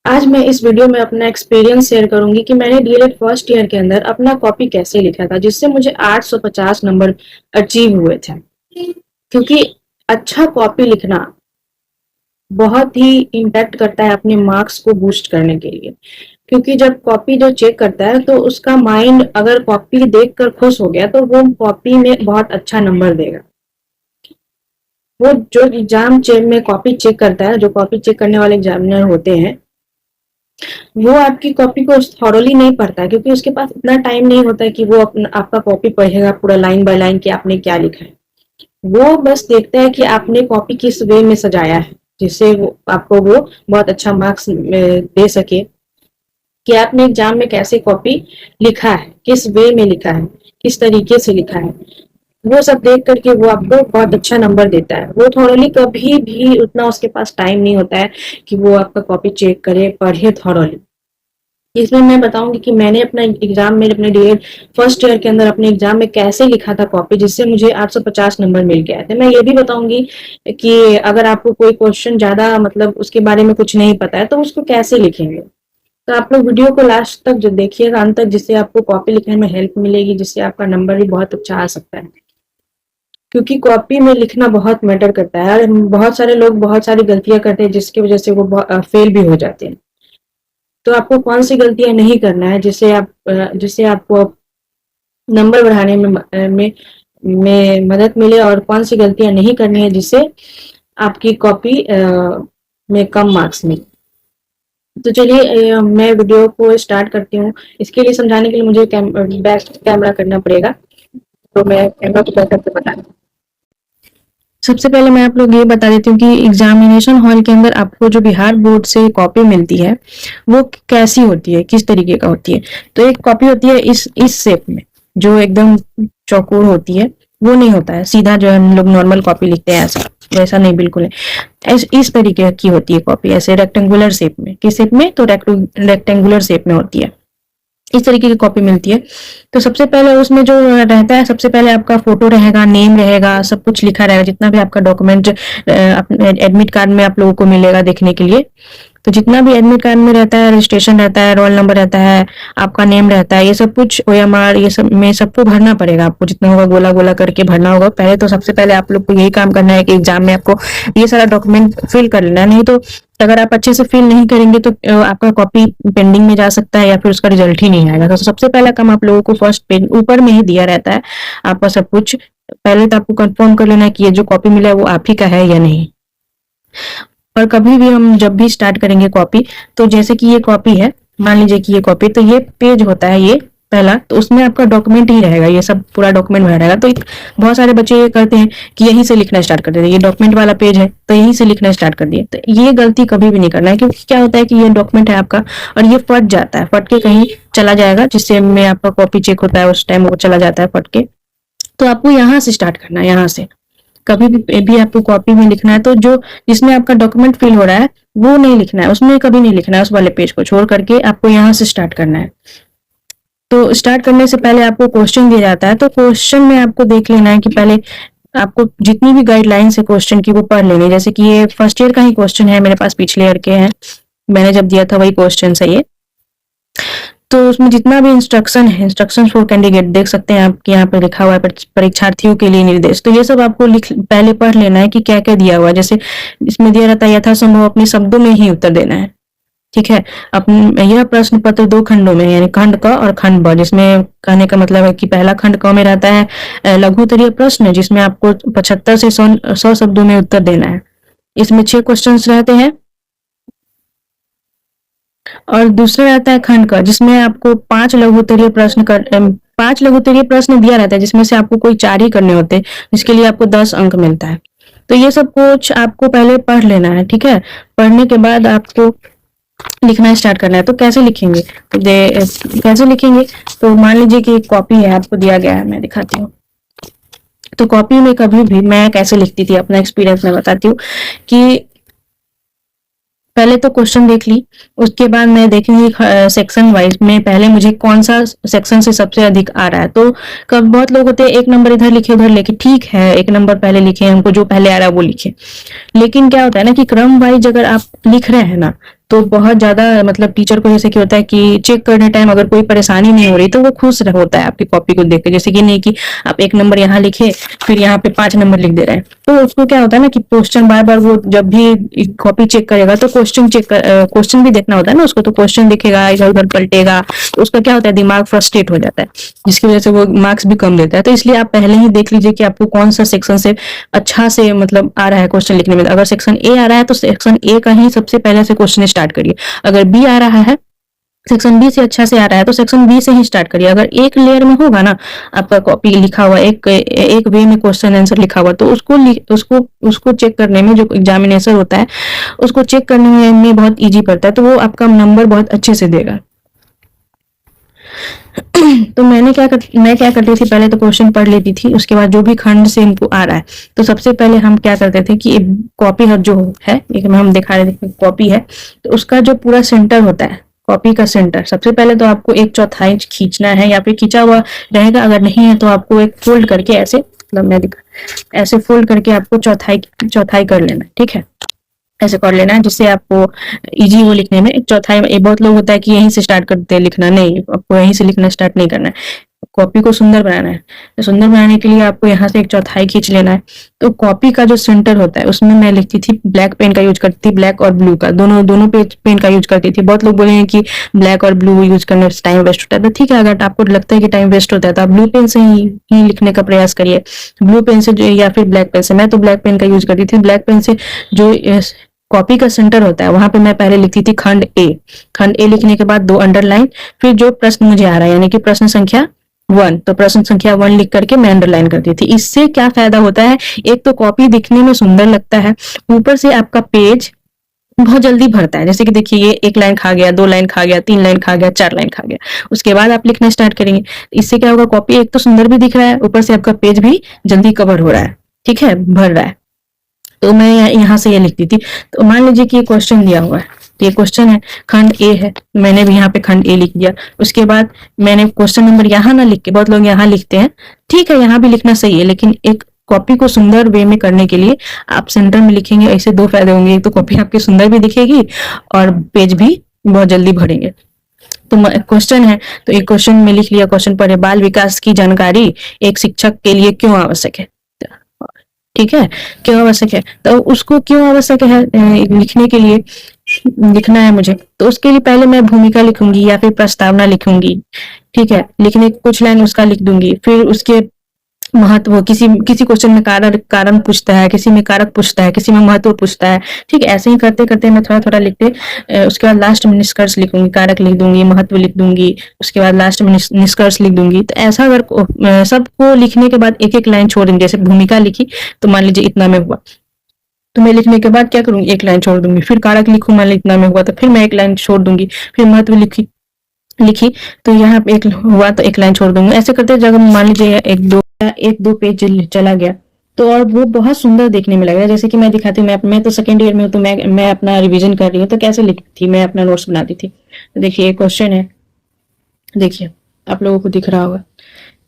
आज मैं इस वीडियो में अपना एक्सपीरियंस शेयर करूंगी कि मैंने डीएलएड फर्स्ट ईयर के अंदर अपना कॉपी कैसे लिखा था जिससे मुझे 850 नंबर अचीव हुए थे। क्योंकि अच्छा कॉपी लिखना बहुत ही इम्पैक्ट करता है अपने मार्क्स को बूस्ट करने के लिए। क्योंकि जब कॉपी जो चेक करता है तो उसका माइंड अगर कॉपी देखकर खुश हो गया तो वो कॉपी में बहुत अच्छा नंबर देगा। वो जो एग्जाम चेक में कॉपी चेक करता है, जो कॉपी चेक करने वाले एग्जामिनर होते हैं, वो आपकी कॉपी को थॉरोली नहीं पढ़ता, क्योंकि उसके पास इतना टाइम नहीं होता है कि वो अपना आपका कॉपी पढ़ेगा पूरा लाइन बाय लाइन कि आपने क्या लिखा है। वो बस देखता है कि आपने कॉपी किस वे में सजाया है, जिससे वो आपको वो बहुत अच्छा मार्क्स दे सके। कि आपने एग्जाम में कैसे कॉपी लिखा है, किस वे में लिखा है, किस तरीके से लिखा है, वो सब देख करके वो आपको बहुत अच्छा नंबर देता है। वो थॉरोली कभी भी उतना उसके पास टाइम नहीं होता है कि वो आपका कॉपी चेक करे, पढ़े थॉरोली। इसमें मैं बताऊंगी कि मैंने अपना एग्जाम में अपने डीएड फर्स्ट ईयर के अंदर अपने एग्जाम में कैसे लिखा था कॉपी, जिससे मुझे 850 नंबर मिल गया थे। मैं ये भी बताऊंगी कि अगर आपको कोई क्वेश्चन ज्यादा मतलब उसके बारे में कुछ नहीं पता है तो उसको कैसे लिखेंगे। तो आप लोग वीडियो को लास्ट तक जो देखिएगा, अंत तक, जिससे आपको कॉपी लिखने में हेल्प मिलेगी, जिससे आपका नंबर भी बहुत अच्छा आ सकता है। क्योंकि कॉपी में लिखना बहुत मैटर करता है और बहुत सारे लोग बहुत सारी गलतियां करते हैं जिसकी वजह से वो फेल भी हो जाते हैं। तो आपको कौन सी गलतियां नहीं करना है जिससे आपको नंबर बढ़ाने में मदद मिले, और कौन सी गलतियां नहीं करनी है जिससे आपकी कॉपी में कम मार्क्स मिले। तो चलिए मैं वीडियो को स्टार्ट करती हूँ। इसके लिए समझाने के लिए मुझे बैक कैमरा करना पड़ेगा, तो मैं कैमरा को बैक करके बता। सबसे पहले मैं आप लोग ये बता देती हूँ कि एग्जामिनेशन हॉल के अंदर आपको जो बिहार बोर्ड से कॉपी मिलती है वो कैसी होती है, किस तरीके का होती है। तो एक कॉपी होती है इस शेप में, जो एकदम चौकोर होती है। वो नहीं होता है सीधा जो हम लोग नॉर्मल कॉपी लिखते हैं ऐसा, वैसा नहीं, बिल्कुल नहीं। इस तरीके की होती है कॉपी, ऐसे रेक्टेंगुलर शेप में। किस शेप में? तो रेक्टेंगुलर शेप में होती है। इस तरीके की कॉपी मिलती है। तो सबसे पहले उसमें जो रहता है, सबसे पहले आपका फोटो रहेगा, नेम रहेगा, सब कुछ लिखा रहेगा, जितना भी आपका डॉक्यूमेंट अपने एडमिट कार्ड में आप लोगों को मिलेगा देखने के लिए। तो जितना भी एडमिट कार्ड में रहता है, रजिस्ट्रेशन रहता है, रोल नंबर रहता है, आपका नेम रहता है, ये सब कुछ ओएमआर ये सब में सबको भरना पड़ेगा आपको। जितना होगा गोला गोला करके भरना होगा। पहले तो सबसे पहले आप लोग को यही काम करना है कि एग्जाम में आपको ये सारा डॉक्यूमेंट फिल कर लेना है। नहीं तो अगर आप अच्छे से फिल नहीं करेंगे तो आपका कॉपी पेंडिंग में जा सकता है या फिर उसका रिजल्ट ही नहीं आएगा। तो सबसे पहला काम आप लोगों को फर्स्ट पेज ऊपर में ही दिया रहता है आपका सब कुछ। पहले तो आपको कंफर्म कर लेना है कि ये जो कॉपी मिला है वो आप ही का है या नहीं। और कभी भी हम जब भी स्टार्ट करेंगे कॉपी, तो जैसे कि ये कॉपी है, मान लीजिए कि ये कॉपी, तो ये पेज होता है ये पहला, तो उसमें आपका डॉक्यूमेंट ही रहेगा, ये सब पूरा डॉक्यूमेंट भरा रहेगा। तो बहुत सारे बच्चे ये करते हैं कि यहीं से लिखना स्टार्ट कर देते हैं। ये डॉक्यूमेंट वाला पेज है तो यहीं से लिखना स्टार्ट कर दिए। तो ये गलती कभी भी नहीं करना है, क्योंकि क्या होता है कि ये डॉक्यूमेंट है आपका और ये फट जाता है, फट के कहीं चला जाएगा, जिससे में आपका कॉपी चेक होता है उस टाइम वो चला जाता है फट के। तो आपको यहाँ से स्टार्ट करना है, यहाँ से। कभी भी आपको कॉपी में लिखना है तो जो जिसमें आपका डॉक्यूमेंट फिल हो रहा है वो नहीं लिखना है, उसमें कभी नहीं लिखना है। उस वाले पेज को छोड़ करके आपको यहाँ से स्टार्ट करना है। तो स्टार्ट करने से पहले आपको क्वेश्चन दिया जाता है, तो क्वेश्चन में आपको देख लेना है कि पहले आपको जितनी भी गाइडलाइंस है क्वेश्चन की वो पढ़ लेनी है। जैसे कि ये फर्स्ट ईयर का ही क्वेश्चन है, मेरे पास पिछले ईयर के हैं, मैंने जब दिया था वही क्वेश्चन है ये। तो उसमें जितना भी इंस्ट्रक्शन है, इंस्ट्रक्शन फॉर कैंडिडेट, देख सकते हैं आपके यहाँ पे लिखा हुआ है परीक्षार्थियों के लिए निर्देश। तो ये सब आपको पहले पढ़ लेना है कि क्या क्या दिया हुआ है। जैसे इसमें दिया रहता है यथासंभव अपने शब्दों में ही उत्तर देना है, ठीक है। यह प्रश्न पत्र 2 खंडों में, यानी खंड क और खंड ब, जिसमें कहने का मतलब है कि पहला खंड क में रहता है लघु उत्तरीय प्रश्न, जिसमें आपको 75 से 100 शब्दों में उत्तर देना है। इसमें 6 क्वेश्चन रहते हैं। और दूसरा रहता है खंड का, जिसमें आपको 5 लघु उत्तरीय प्रश्न 5 लघु उत्तरीय प्रश्न दिया रहता है, जिसमें से आपको कोई 4 ही करने होते हैं, जिसके लिए आपको 10 अंक मिलता है। तो ये सब कुछ आपको पहले पढ़ लेना है, ठीक है। पढ़ने के बाद आपको लिखना स्टार्ट करना है। तो कैसे लिखेंगे? कैसे लिखेंगे? तो मान लीजिए कि एक कॉपी है, आपको दिया गया है, मैं दिखाती हूँ। तो कॉपी में कभी भी मैं कैसे लिखती थी, अपना एक्सपीरियंस मैं बताती हूँ कि पहले तो क्वेश्चन देख ली, उसके बाद मैं देखूंगी सेक्शन वाइज में पहले मुझे कौन सा सेक्शन से सबसे अधिक आ रहा है। तो कब बहुत लोग होते हैं एक नंबर इधर लिखे उधर लिखे, ठीक है, एक नंबर पहले लिखे, हमको जो पहले आ रहा है वो लिखे। लेकिन क्या होता है ना कि क्रम वाइज अगर आप लिख रहे हैं ना, तो बहुत ज्यादा मतलब टीचर को जैसे कि होता है कि चेक करने टाइम अगर कोई परेशानी नहीं हो रही तो वो खुश होता है आपकी कॉपी को देख के। जैसे कि नहीं कि आप 1 नंबर यहाँ लिखे, फिर यहाँ पे 5 नंबर लिख दे रहे हैं, तो उसको क्या होता है ना कि क्वेश्चन बार बार वो जब भी कॉपी चेक करेगा तो क्वेश्चन भी देखना होता है ना उसको, तो क्वेश्चन दिखेगा, इधर उधर पलटेगा, तो उसका क्या होता है, दिमाग फ्रस्ट्रेट हो जाता है, जिसकी वजह से वो मार्क्स भी कम देता है। तो इसलिए आप पहले ही देख लीजिए कि आपको कौन सा सेक्शन से अच्छा से मतलब आ रहा है क्वेश्चन लिखने में। अगर सेक्शन ए आ रहा है तो सेक्शन ए का ही सबसे पहले से क्वेश्चन स्टार्ट करिए। अगर बी आ रहा है, सेक्शन बी से अच्छा से आ रहा है तो सेक्शन बी से ही स्टार्ट करिए। अगर एक लेयर में होगा ना आपका कॉपी लिखा हुआ, एक वे में क्वेश्चन आंसर लिखा हुआ, तो उसको चेक करने में, जो एग्जामिनेशन होता है उसको चेक करने में बहुत इजी पड़ता है, तो वो आपका नंबर बहुत अच्छे से देगा। तो मैं क्या करती थी, पहले तो क्वेश्चन पढ़ लेती थी, उसके बाद जो भी खंड से इनको आ रहा है तो सबसे पहले हम क्या करते थे कि कॉपी जो है, एक में हम दिखा रहे थे कॉपी है, तो उसका जो पूरा सेंटर होता है, कॉपी का सेंटर, सबसे पहले तो आपको 1/4 खींचना है, या फिर खींचा हुआ रहेगा, अगर नहीं है तो आपको एक फोल्ड करके ऐसे, मतलब मैं ऐसे फोल्ड करके आपको चौथाई कर लेना है, ठीक है, ऐसे कर लेना है जिससे आपको इजी हो लिखने में। एक चौथाई, बहुत लोग होता है कि यहीं से स्टार्ट करते हैं लिखना, नहीं, आपको यहीं से लिखना स्टार्ट नहीं करना है, कॉपी को सुंदर बनाना है। तो सुंदर बनाने के लिए आपको यहाँ से 1/4 खींच लेना है। तो कॉपी का जो सेंटर होता है उसमें मैं लिखती थी, ब्लैक पेन का यूज करती थी, ब्लैक और ब्लू का, दोनों पेन का यूज करती थी। बहुत लोग बोलेंगे कि ब्लैक और ब्लू यूज करने से टाइम वेस्ट होता है, तो ठीक है, अगर आपको लगता है कि टाइम वेस्ट होता है तो आप ब्लू पेन से ही लिखने का प्रयास करिए, ब्लू पेन से या फिर ब्लैक पेन से। मैं तो ब्लैक पेन का यूज करती थी। ब्लैक पेन से जो कॉपी का सेंटर होता है वहां पे मैं पहले लिखती थी खंड ए लिखने के बाद 2 अंडरलाइन, फिर जो प्रश्न मुझे आ रहा है यानी कि प्रश्न संख्या 1, तो प्रश्न संख्या 1 लिख करके मैं अंडरलाइन करती थी। इससे क्या फायदा होता है, एक तो कॉपी दिखने में सुंदर लगता है, ऊपर से आपका पेज बहुत जल्दी भरता है। जैसे कि देखिए, ये 1 लाइन खा गया, 2 लाइन खा गया, 3 लाइन खा गया, 4 लाइन खा गया, उसके बाद आप लिखना स्टार्ट करेंगे। इससे क्या होगा, कॉपी एक तो सुंदर भी दिख रहा है, ऊपर से आपका पेज भी जल्दी कवर हो रहा है, ठीक है, भर रहा है। तो मैं यहाँ से ये लिखती थी। तो मान लीजिए कि ये क्वेश्चन दिया हुआ है, ये क्वेश्चन है, खंड ए है, मैंने भी यहाँ पे खंड ए लिख दिया। उसके बाद मैंने क्वेश्चन नंबर यहाँ ना लिख के, बहुत लोग यहाँ लिखते हैं, ठीक है, यहाँ भी लिखना सही है, लेकिन एक कॉपी को सुंदर वे में करने के लिए आप सेंटर में लिखेंगे। ऐसे 2 फायदे होंगे, एक तो कॉपी आपकी सुंदर भी दिखेगी और पेज भी बहुत जल्दी भरेंगे। तो क्वेश्चन है, तो एक क्वेश्चन में लिख लिया, क्वेश्चन पर है, बाल विकास की जानकारी एक शिक्षक के लिए क्यों आवश्यक है, ठीक है, क्यों आवश्यक है, तो उसको क्यों आवश्यक है लिखने के लिए, लिखना है मुझे, तो उसके लिए पहले मैं भूमिका लिखूंगी या फिर प्रस्तावना लिखूंगी, ठीक है, लिखने कुछ लाइन उसका लिख दूंगी। फिर उसके महत्व, किसी किसी क्वेश्चन में कारण पूछता है, किसी में कारक पूछता है, किसी में महत्व पूछता है, ठीक है, ऐसे ही करते करते मैं थोड़ा थोड़ा लिखते उसके बाद लास्ट में निष्कर्ष लिखूंगी, कारक लिख दूंगी, महत्व लिख दूंगी, उसके बाद लास्ट में निष्कर्ष लिख दूंगी। तो ऐसा अगर सबको लिखने के बाद एक एक लाइन छोड़ दूंगी, जैसे भूमिका लिखी तो मान लीजिए इतना में हुआ, तो मैं लिखने के बाद क्या करूंगी, एक लाइन छोड़ दूंगी, फिर कारक लिखूं, मान लीजिए इतना में हुआ तो फिर मैं एक लाइन छोड़ दूंगी, फिर महत्व लिखी तो यहाँ पे एक हुआ तो एक लाइन छोड़ दूंगी। ऐसे करते जब मान लीजिए एक दो पेज चला गया तो और वो बहुत सुंदर देखने में लगेगा। जैसे कि मैं दिखाती हूँ, मैं तो सेकेंड ईयर में हूँ, तो मैं अपना रिवीजन कर रही हूँ, तो कैसे लिखती थी, मैं अपना नोट्स बनाती थी। तो देखिए एक क्वेश्चन है, देखिए आप लोगों को दिख रहा होगा,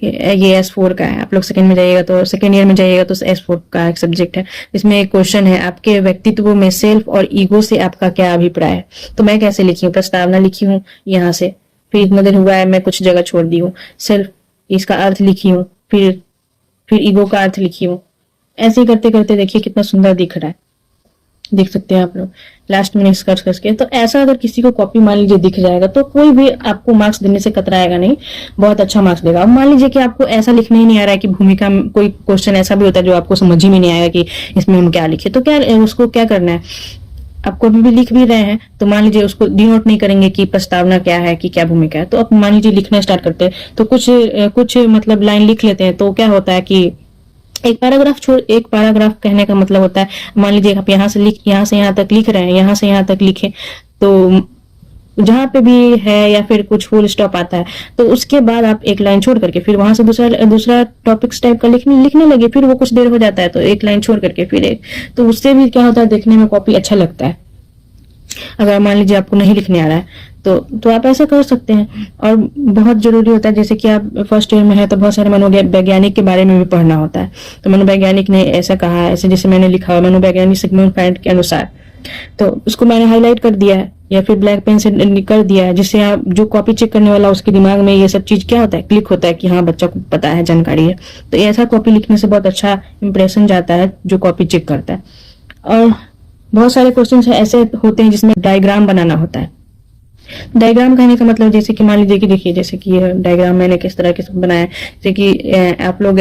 ये S4 का है, आप लोग सेकेंड में जाइएगा तो सेकेंड ईयर में जाइएगा तो S4 का एक सब्जेक्ट है। इसमें एक क्वेश्चन है, आपके व्यक्तित्व में सेल्फ और ईगो से आपका क्या अभिप्राय है। तो मैं कैसे लिखी हूँ, प्रस्तावना लिखी हूँ यहाँ से, फिर इतना दिन हुआ है मैं कुछ जगह छोड़ दी हूँ, सेल्फ इसका अर्थ लिखी हूँ, फिर ईगो का अर्थ लिखी हूँ। ऐसे ही करते करते देखिए कितना सुंदर दिख रहा है, देख सकते हैं आप लोग, लास्ट में निष्कर्ष करके। तो ऐसा अगर किसी को कॉपी मान लीजिए दिख जाएगा तो कोई भी आपको मार्क्स देने से कतराएगा नहीं, बहुत अच्छा मार्क्स देगा। अब मान लीजिए कि आपको ऐसा लिखना ही नहीं आ रहा है कि भूमिका में कोई क्वेश्चन ऐसा भी होता है जो आपको समझ ही में नहीं आएगा कि इसमें हम क्या लिखे, तो क्या उसको क्या करना है, आप कभी भी लिख भी रहे हैं तो मान लीजिए उसको डिनोट नहीं करेंगे कि प्रस्तावना क्या है, कि क्या भूमिका है, तो अब मान लीजिए लिखना स्टार्ट करते हैं तो कुछ मतलब लाइन लिख लेते हैं। तो क्या होता है कि एक पैराग्राफ कहने का मतलब होता है, मान लीजिए आप यहाँ से यहाँ तक लिख रहे हैं, यहाँ से यहाँ तक लिखे, तो जहां पे भी है या फिर कुछ फुल स्टॉप आता है तो उसके बाद आप एक लाइन छोड़ करके फिर वहां से दूसरा टॉपिक्स टाइप का लिखने लगे, फिर वो कुछ देर हो जाता है तो एक लाइन छोड़ करके फिर एक, तो उससे भी क्या होता है, देखने में कॉपी अच्छा लगता है। अगर मान लीजिए आपको नहीं लिखने आ रहा है तो आप ऐसा कर सकते हैं। और बहुत जरूरी होता है, जैसे कि आप फर्स्ट ईयर में है तो बहुत सारे मनोवैज्ञानिक के बारे में भी पढ़ना होता है। तो मनोवैज्ञानिक ने ऐसा कहा है, ऐसे जैसे मैंने लिखा हुआ मनोवैज्ञानिक सिगमंड फ्रायड के अनुसार, तो उसको मैंने हाईलाइट कर दिया है। या फिर ब्लैक पेन से कर दिया है, जिससे आप जो कॉपी चेक करने वाला उसके दिमाग में ये सब चीज क्या होता है, क्लिक होता है कि हाँ बच्चा को पता है, जानकारी है। तो ऐसा कॉपी लिखने से बहुत अच्छा इंप्रेशन जाता है जो कॉपी चेक करता है। और बहुत सारे क्वेश्चन ऐसे होते हैं जिसमें डायग्राम बनाना होता है। डायग्राम कहने का मतलब जैसे कि मान लीजिए कि देखिए, जैसे कि ये डायग्राम मैंने किस तरह के बनाया है, जैसे कि आप लोग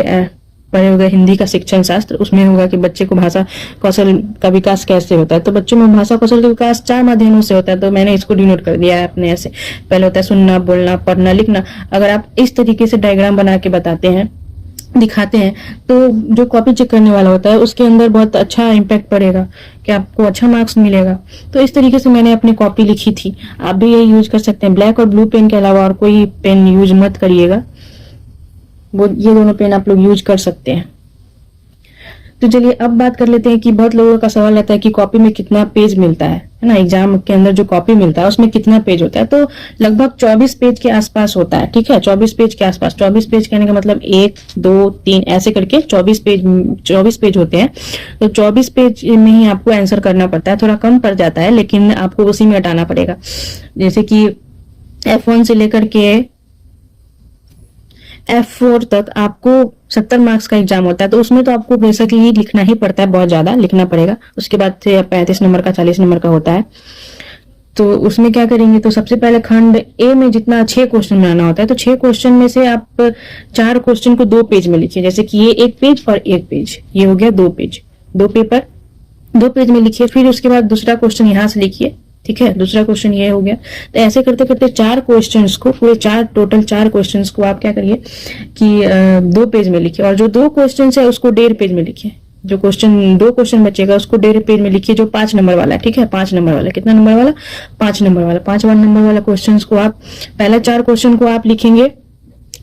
पढ़े होगा हिंदी का शिक्षण शास्त्र, उसमें होगा कि बच्चे को भाषा कौशल का विकास कैसे होता है। तो बच्चों में भाषा कौशल का विकास 4 माध्यमों से होता है। तो मैंने इसको डिनोट कर दिया है अपने ऐसे। पहले होता है सुनना, बोलना, पढ़ना, लिखना। अगर आप इस तरीके से डायग्राम बना के बताते हैं, दिखाते हैं, तो जो कॉपी चेक करने वाला होता है उसके अंदर बहुत अच्छा इम्पैक्ट पड़ेगा कि आपको अच्छा मार्क्स मिलेगा। तो इस तरीके से मैंने अपनी कॉपी लिखी थी। आप भी ये यूज कर सकते हैं। ब्लैक और ब्लू पेन के अलावा और कोई पेन यूज मत करिएगा, वो ये दोनों पेन आप लोग यूज कर सकते हैं। तो चलिए अब बात कर लेते हैं कि बहुत लोगों का सवाल रहता है कि कॉपी में कितना पेज मिलता है ना। एग्जाम के अंदर जो कॉपी मिलता है उसमें कितना पेज होता है। तो लगभग 24 पेज के आसपास होता है। ठीक है, 24 पेज के आसपास। 24 पेज कहने का मतलब 1 2 3 ऐसे करके 24 पेज होते हैं। तो 24 पेज में ही आपको आंसर करना पड़ता है। थोड़ा कम पड़ जाता है लेकिन आपको उसी में हटाना पड़ेगा। जैसे कि F1 से लेकर के F4 तक आपको 70 मार्क्स का एग्जाम होता है। तो उसमें तो आपको बेसिकली लिखना ही पड़ता है, बहुत ज्यादा लिखना पड़ेगा। उसके बाद से 35 नंबर का, 40 नंबर का होता है। तो उसमें क्या करेंगे, तो सबसे पहले खंड ए में जितना 6 क्वेश्चन बनाना होता है, तो 6 क्वेश्चन में से आप 4 क्वेश्चन को 2 पेज में लिखिए। जैसे कि ये 1 पेज और 1 पेज, ये हो गया 2 पेज, 2 पेपर 2 पेज में लिखिए। फिर उसके बाद दूसरा क्वेश्चन यहाँ से लिखिए। ठीक है, दूसरा क्वेश्चन ये हो गया। तो ऐसे करते करते 4 क्वेश्चंस को, पूरे टोटल 4 क्वेश्चंस को आप क्या करिए कि 2 पेज में लिखिए। और जो 2 क्वेश्चन है उसको 1.5 पेज में लिखिए। जो 2 क्वेश्चन बचेगा उसको 1.5 पेज में लिखिए, जो 5 नंबर वाला है। ठीक है, 5 नंबर वाला, कितना नंबर वाला, 5 नंबर वाला। 5 नंबर वाला क्वेश्चन को आप, पहला 4 क्वेश्चन को आप लिखेंगे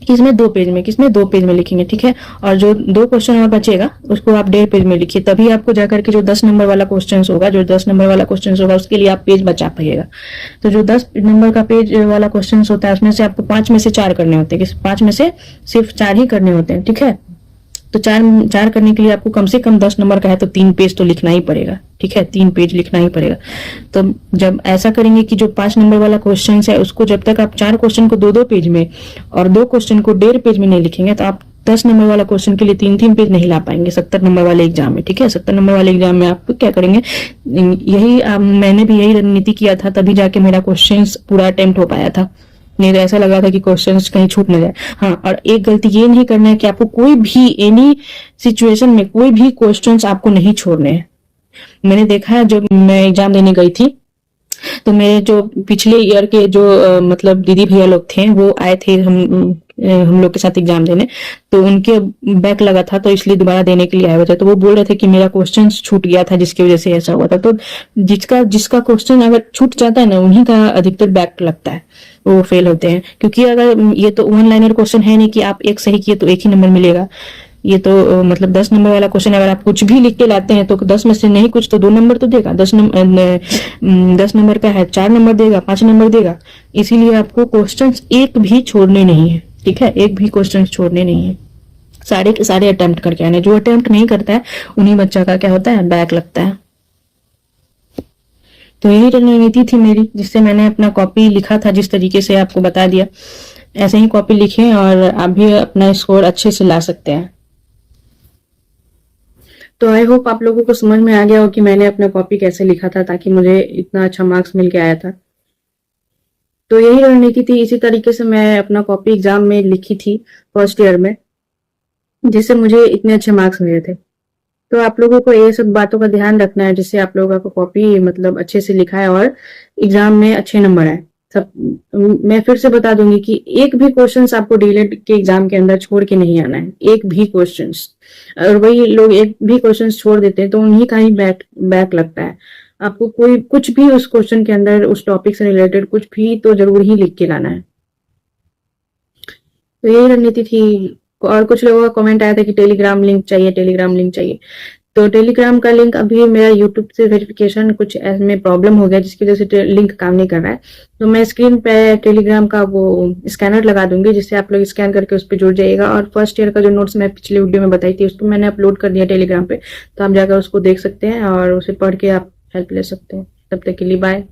किसमें, 2 पेज में, किसमें 2 पेज में लिखेंगे। ठीक है, और जो 2 क्वेश्चन और बचेगा उसको आप 1.5 पेज में लिखिए। तभी आपको जाकर के जो 10 नंबर वाला क्वेश्चन होगा, जो 10 नंबर वाला क्वेश्चन होगा उसके लिए आप पेज बचा पाइएगा। तो जो 10 नंबर का पेज वाला क्वेश्चन होता है उसमें से आपको 5 में से 4 करने होते हैं। 5 में से सिर्फ 4 ही करने होते हैं। ठीक है, तो 4 करने के लिए आपको कम से कम 10 नंबर का है तो 3 पेज तो लिखना ही पड़ेगा। ठीक है, 3 पेज लिखना ही पड़ेगा। तो जब ऐसा करेंगे कि जो 5 नंबर वाला क्वेश्चन है उसको जब तक आप 4 क्वेश्चन को 2 पेज में और 2 क्वेश्चन को 1.5 पेज में नहीं लिखेंगे तो आप 10 नंबर वाला क्वेश्चन के लिए 3 पेज नहीं ला पाएंगे 70 नंबर वाले एग्जाम में। ठीक है, 70 नंबर वाले एग्जाम में आप क्या करेंगे, यही मैंने भी यही रणनीति किया था, तभी जाके मेरा क्वेश्चन पूरा अटेम्प्ट हो पाया था। नहीं तो ऐसा लगा था कि क्वेश्चंस कहीं छूट न जाए। हाँ, और एक गलती ये नहीं करना है कि आपको कोई भी एनी सिचुएशन में कोई भी क्वेश्चंस आपको नहीं छोड़ने हैं। मैंने देखा है, जब मैं एग्जाम देने गई थी तो मेरे जो पिछले ईयर के जो मतलब दीदी भैया लोग थे वो आए थे हम लोग के साथ एग्जाम देने। तो उनके बैक लगा था तो इसलिए दोबारा देने के लिए आए हुए थे। तो वो बोल रहे थे कि मेरा क्वेश्चन छूट गया था जिसकी वजह से ऐसा हुआ था। तो जिसका क्वेश्चन अगर छूट जाता है ना, उन्हीं का अधिकतर बैक लगता है, वो फेल होते हैं। क्योंकि अगर ये तो 1 लाइनर क्वेश्चन है नहीं कि आप एक सही किए तो 1 ही नंबर मिलेगा। ये तो मतलब 10 नंबर वाला क्वेश्चन, अगर आप कुछ भी लिख के लाते हैं तो 10 में से नहीं कुछ तो 2 नंबर तो देगा। 10 नंबर का है, 4 नंबर देगा, 5 नंबर देगा। इसीलिए आपको क्वेश्चंस एक भी छोड़ने नहीं है। ठीक है, एक भी क्वेश्चंस छोड़ने नहीं है, सारे के सारे अटेम्प्ट करके आने। जो अटेम्प्ट नहीं करता है उन्हीं बच्चा का क्या होता है, बैक लगता है। तो यही रणनीति थी मेरी, जिससे मैंने अपना कॉपी लिखा था, जिस तरीके से आपको बता दिया। ऐसे ही कॉपी लिखें और आप भी अपना स्कोर अच्छे से ला सकते हैं। तो आई होप आप लोगों को समझ में आ गया हो कि मैंने अपना कॉपी कैसे लिखा था ताकि मुझे इतना अच्छा मार्क्स मिल के आया था। तो यही रणनीति थी, इसी तरीके से मैं अपना कॉपी एग्जाम में लिखी थी फर्स्ट ईयर में, जिससे मुझे इतने अच्छे मार्क्स मिले थे। तो आप लोगों को ये सब बातों का ध्यान रखना है, जिससे आप लोगों का कॉपी मतलब अच्छे से लिखा है और एग्जाम में अच्छे नंबर आए। सब मैं फिर से बता दूंगी कि एक भी क्वेश्चंस आपको डीएलएड के एग्जाम के अंदर छोड़ के नहीं आना है, एक भी क्वेश्चंस। और वही लोग एक भी क्वेश्चंस छोड़ देते हैं तो उन्हीं का ही बैक लगता है। आपको कोई कुछ भी उस क्वेश्चन के अंदर उस टॉपिक से रिलेटेड कुछ भी तो जरूर ही लिख के लाना है। तो यही रणनीति थी। और कुछ लोगों का कमेंट आया था कि टेलीग्राम लिंक चाहिए, टेलीग्राम लिंक चाहिए। तो टेलीग्राम का लिंक अभी मेरा यूट्यूब से वेरिफिकेशन कुछ में प्रॉब्लम हो गया, जिसकी वजह से लिंक काम नहीं कर रहा है। तो मैं स्क्रीन पे टेलीग्राम का वो स्कैनर लगा दूंगी, जिससे आप लोग स्कैन करके उस पर जुड़ जाइएगा। और फर्स्ट ईयर का जो नोट्स मैं पिछले वीडियो में बताई थी उसको मैंने अपलोड कर दिया टेलीग्राम पे, तो आप जाकर उसको देख सकते हैं और उसे पढ़ के आप हेल्प ले सकते हैं। तब तक के लिए बाय।